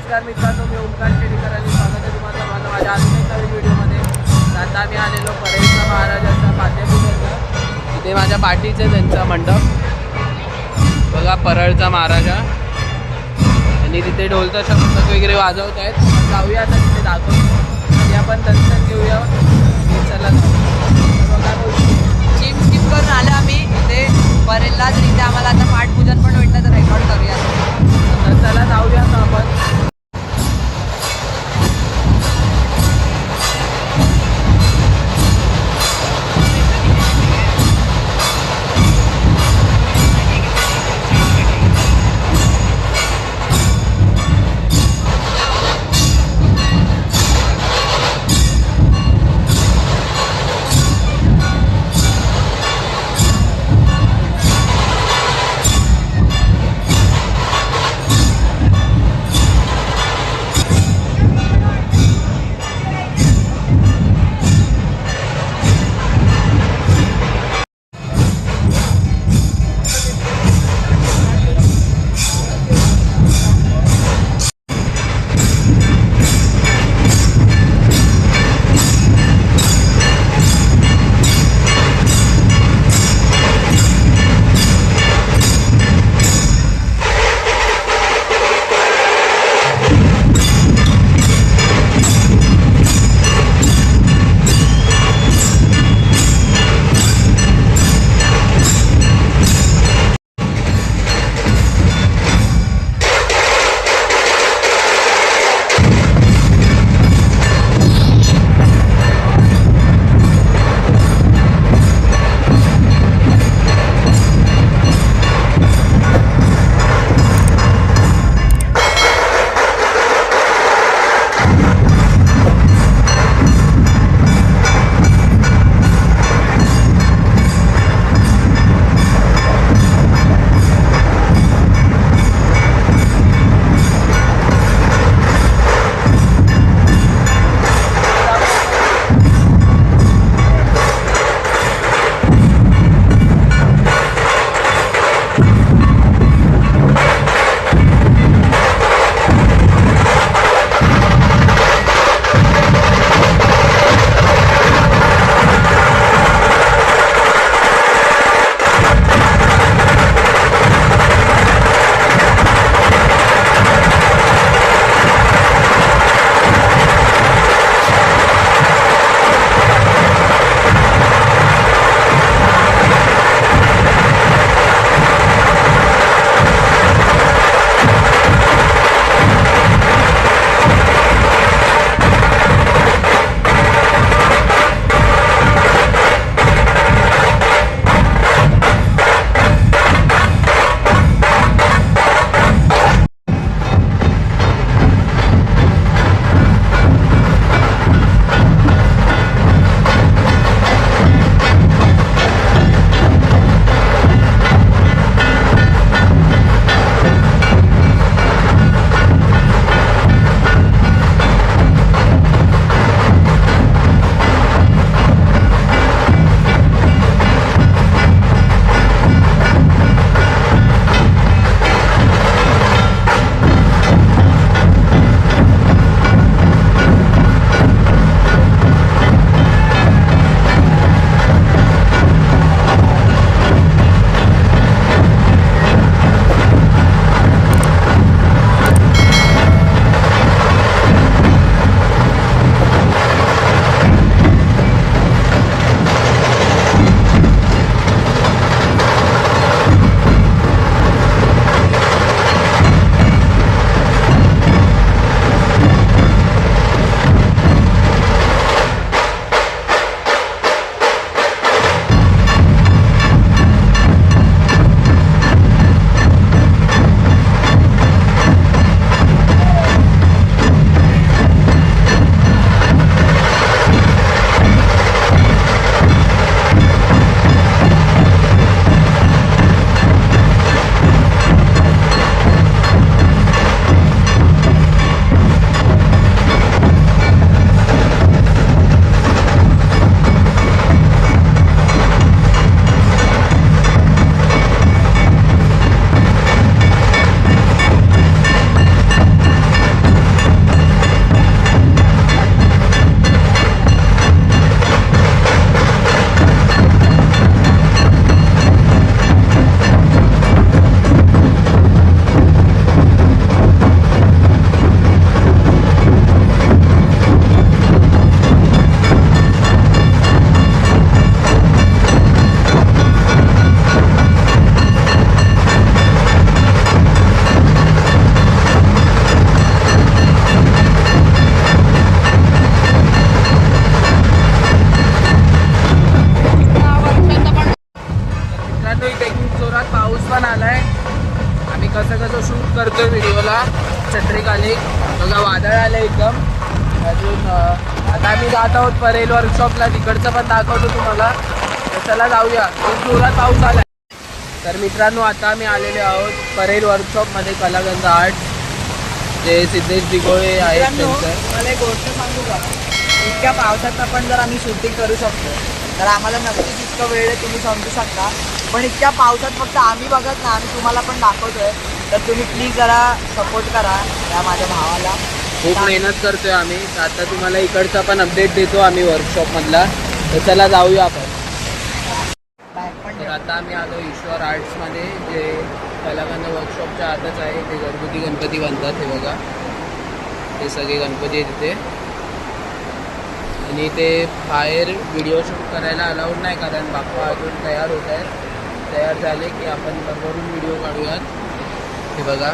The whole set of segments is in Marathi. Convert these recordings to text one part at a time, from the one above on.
नमस्कार मित्रांनो, मी ओमकार शेडीकर आणि स्वागत आहे तुम्हाला सर्वांचं माझ्या अजून एक नवीन व्हिडिओमध्ये. आता आम्ही आलेलो परेलचा महाराजांचा पाद्यपूजनला. इथे माझ्या पाठीचे त्यांचा मंडप बघा, परळचा महाराजा. आणि तिथे ढोलचा शब्द वगैरे वाजवत आहेत. जाऊया आता तिथे दाखवतो आणि आपण दर्शन घेऊया. चला स्किप करून आलो आम्ही इथे परेलला. तर इथे आम्हाला आता पाठपूजन पण भेटलं, तर रेकॉर्ड करूया. तर चला जाऊया आता आपण. छत्री खाली बघा वादळ आलं एकदम. अजून आता आम्ही जात आहोत परेल वर्कशॉपला, तिकडचं पण दाखवतो तुम्हाला. तर चला जाऊया. खूप जोरात पाऊस आला. तर मित्रांनो आता आम्ही आलेले आहोत परेल वर्कशॉपमध्ये, कलागंध आर्ट, जे सिद्धेश दिगोळे आहेत त्यांचं. मला एक गोष्ट सांगू का, इतक्या पावसात पण जर आम्ही शूटिंग करू शकतो तर आम्हाला नक्कीच इतकं वेळ आहे, तुम्ही समजू शकता. पण इतक्या पावसात फक्त आम्ही बघत ना, आम्ही तुम्हाला पण दाखवतोय. तर तुम्ही प्लीज जरा सपोर्ट करा या माझ्या भावाला. खूप मेहनत करतोय आम्ही. तर आता तुम्हाला इकडचा पण अपडेट देतो आम्ही वर्कशॉपमधला. तर चला जाऊया आपण. तर आता आम्ही आलो ईश्वर आर्ट्समध्ये, जे कलागंध वर्कशॉपच्या आतच आहे. ते गणपती बनतात. हे बघा, हे सगळे गणपती आहेत तिथे. आणि ते बाहेर व्हिडिओ शूट करायला अलाउड नाही, कारण बाप्पा अजून तयार होत आहेत. तयार झाले की आपण बरोबरून व्हिडिओ काढूयात. हे बघा,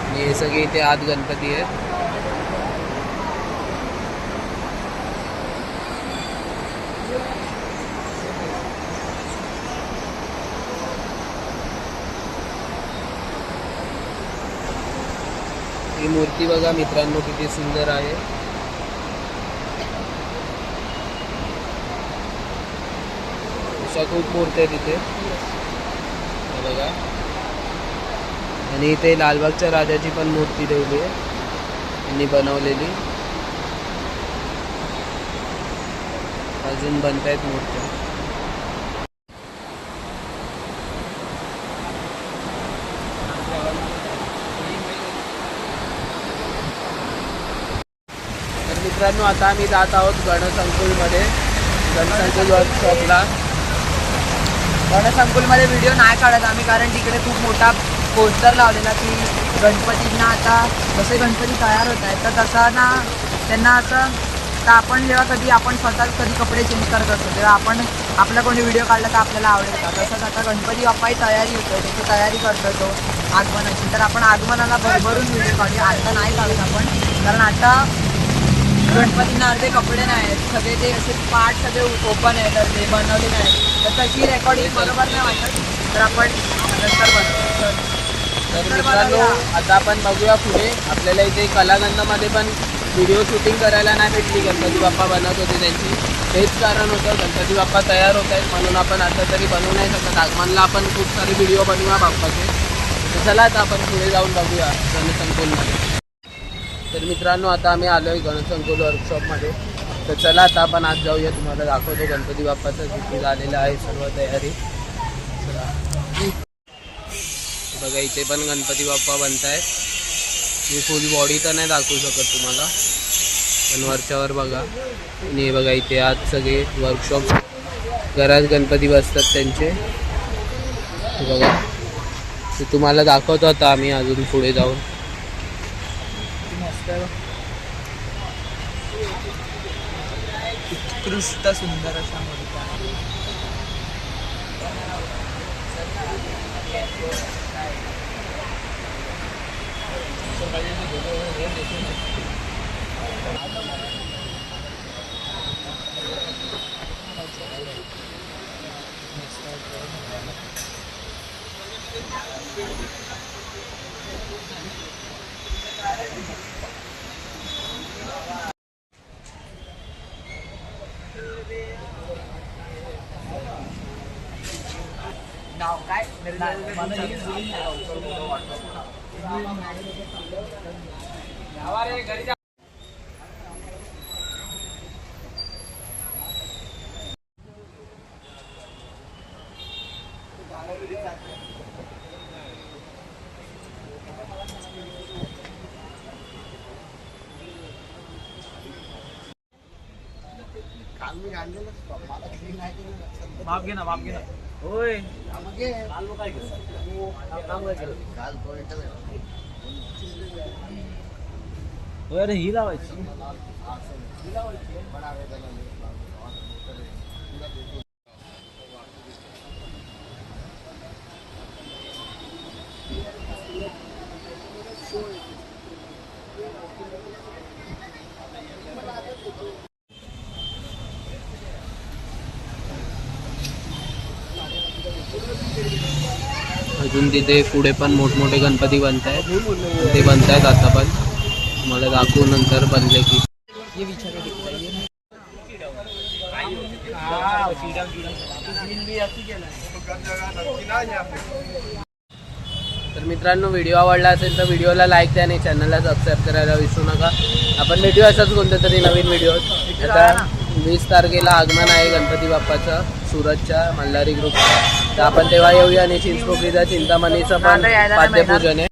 आणि हे सगळे इथे आत गणपती आहेत. ही मूर्ती बघा मित्रांनो किती सुंदर आहे. अशा खूप मूर्ती आहे तिथे. हे बघा, आणि इथे लालबागच्या राजाची पण मूर्ती ठेवली आहे त्यांनी बनवलेली. अजून बनतायत मूर्त्या. तर मित्रांनो आता आम्ही जात आहोत गणसंकुलमध्ये, गणसंकुल वर्कशॉपला. गणसंकुलमध्ये व्हिडिओ नाही काढत आम्ही, कारण तिकडे खूप मोठा पोस्टर लावलेला की गणपतींना आता जसे गणपती तयार होत आहेत तर तसा ना त्यांना असं, तर आपण जेव्हा कधी आपण स्वतः कधी कपडे चेंज करत असतो तेव्हा आपण आपला कोणी व्हिडिओ काढला तर आपल्याला आवडेल का, तसंच आता गणपती बाप्पाही तयारी होतो, त्याची तयारी करतो तो आगमनाची. तर आपण आगमनाला भरभरून व्हिडिओ काढूया. आता नाही काढत आपण, कारण आता गणपतींना अर्धे कपडे नाही आहेत, सगळे ते असे पार्ट सगळे ओपन आहेत, तर ते बनवले नाही. तर तशी रेकॉर्डिंग बरोबर नाही वाटत, तर आपण नंतर बनवतो. तर मित्रांनो आता आपण बघूया पुढे. आपल्याला इथे कलागंधमध्ये पण व्हिडिओ शूटिंग करायला नाही भेटली. गणपती बाप्पा बनत होते त्यांची, हेच कारण होतं. गणपती बाप्पा तयार होत आहेत म्हणून आपण आता तरी बनवू नाही शकत. आगमनला आपण खूप सारे व्हिडिओ बनवूया बाप्पाचे. तर चला आता आपण पुढे जाऊन बघूया गणसंकुलमध्ये. तर मित्रांनो आता आम्ही आलो आहे गणसंकुल वर्कशॉपमध्ये. तर चला आता आपण आज जाऊया, तुम्हाला दाखवतो गणपती बाप्पाचं किती झालेलं आहे सर्व तयारी. चला बघा, इथे पण गणपती बाप्पा बनत आहेत. मी फुल बॉडी तर नाही दाखवू शकत तुम्हाला, पण वरच्यावर बघा. आणि हे बघा इथे आज सगळे वर्कशॉप घरात गणपती बसतात त्यांचे. हे बघा, ते तुम्हाला दाखवतो आता आम्ही अजून पुढे जाऊन. उत्कृष्ट सुंदर अशा मूर्त्या. नाव काय? माप घे ना, माप घे ना. होय अरे ही लावायची. अजून तिथे पुढे पण मोठमोठे गणपती बनत आहेत, ते बनत आहेत आता पण. मला दाखवू नंतर बनले की. ये विचार दिखता है, ये तर मित्रांनो, व्हिडिओ आवडला असेल तर व्हिडिओला लाईक द्या आणि चॅनलला सबस्क्राईब करायला विसरू नका. आपण भेटूया अशाच कोणत्या तरी नवीन व्हिडिओ. आता 20 तारखेला आगमन आहे गणपती बाप्पाचं सुरतच्या मल्हारी ग्रुपचं, तर आपण तेव्हा येऊया. आणि चिंचपोकळीचा चिंतामणीचं पण पाद्यपूजन आहे.